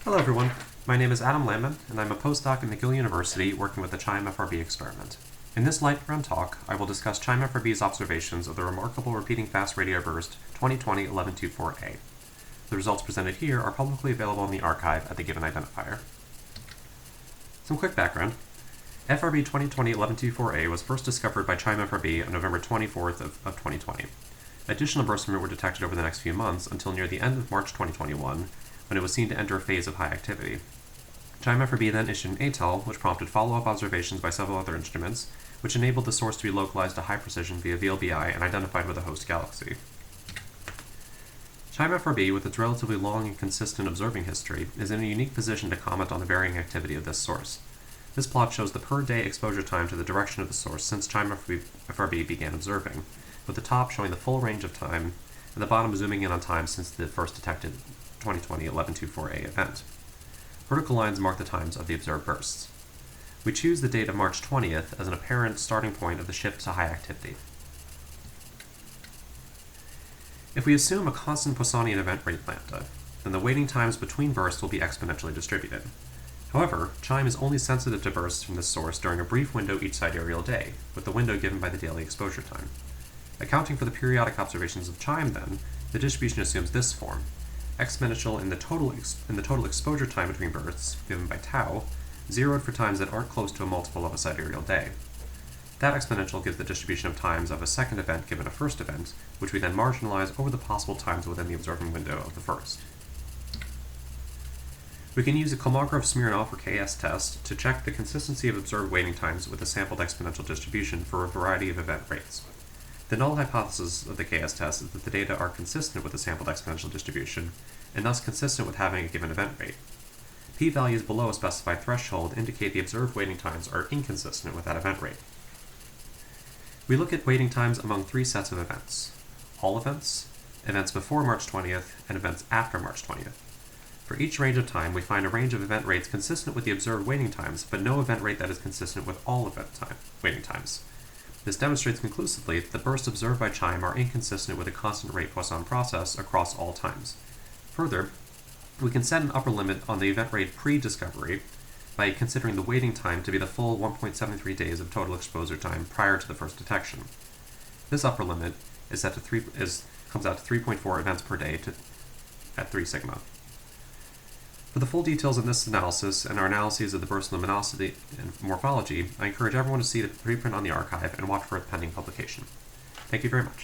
Hello everyone, my name is Adam Lanman, and I'm a postdoc at McGill University working with the CHIME FRB experiment. In this light-round talk, I will discuss CHIME FRB's observations of the remarkable repeating fast radio burst 2020-1124A. The results presented here are publicly available in the archive at the given identifier. Some quick background. FRB 2020-1124A was first discovered by CHIME FRB on November 24th of 2020. Additional bursts from it were detected over the next few months until near the end of March 2021, when it was seen to enter a phase of high activity. CHIME FRB then issued an ATEL, which prompted follow-up observations by several other instruments, which enabled the source to be localized to high precision via VLBI and identified with a host galaxy. CHIME FRB, with its relatively long and consistent observing history, is in a unique position to comment on the varying activity of this source. This plot shows the per-day exposure time to the direction of the source since CHIME FRB began observing, with the top showing the full range of time, and the bottom zooming in on time since the first detected 2020-1124A event. Vertical lines mark the times of the observed bursts. We choose the date of March 20th as an apparent starting point of the shift to high activity. If we assume a constant Poissonian event rate lambda, then the waiting times between bursts will be exponentially distributed. However, CHIME is only sensitive to bursts from this source during a brief window each sidereal day, with the window given by the daily exposure time. Accounting for the periodic observations of CHIME, then, the distribution assumes this form: exponential in the total exposure time between bursts, given by tau, zeroed for times that aren't close to a multiple of a sidereal day. That exponential gives the distribution of times of a second event given a first event, which we then marginalize over the possible times within the observing window of the first. We can use a Kolmogorov-Smirnov or KS test to check the consistency of observed waiting times with a sampled exponential distribution for a variety of event rates. The null hypothesis of the KS test is that the data are consistent with the sampled exponential distribution, and thus consistent with having a given event rate. P-values below a specified threshold indicate the observed waiting times are inconsistent with that event rate. We look at waiting times among three sets of events: all events, events before March 20th, and events after March 20th. For each range of time, we find a range of event rates consistent with the observed waiting times, but no event rate that is consistent with all waiting times. This demonstrates conclusively that the bursts observed by CHIME are inconsistent with a constant rate Poisson process across all times. Further, we can set an upper limit on the event rate pre-discovery by considering the waiting time to be the full 1.73 days of total exposure time prior to the first detection. This upper limit is set to comes out to 3.4 events per day at 3 sigma. For the full details of this analysis and our analyses of the burst luminosity and morphology, I encourage everyone to see the preprint on the archive and watch for its pending publication. Thank you very much.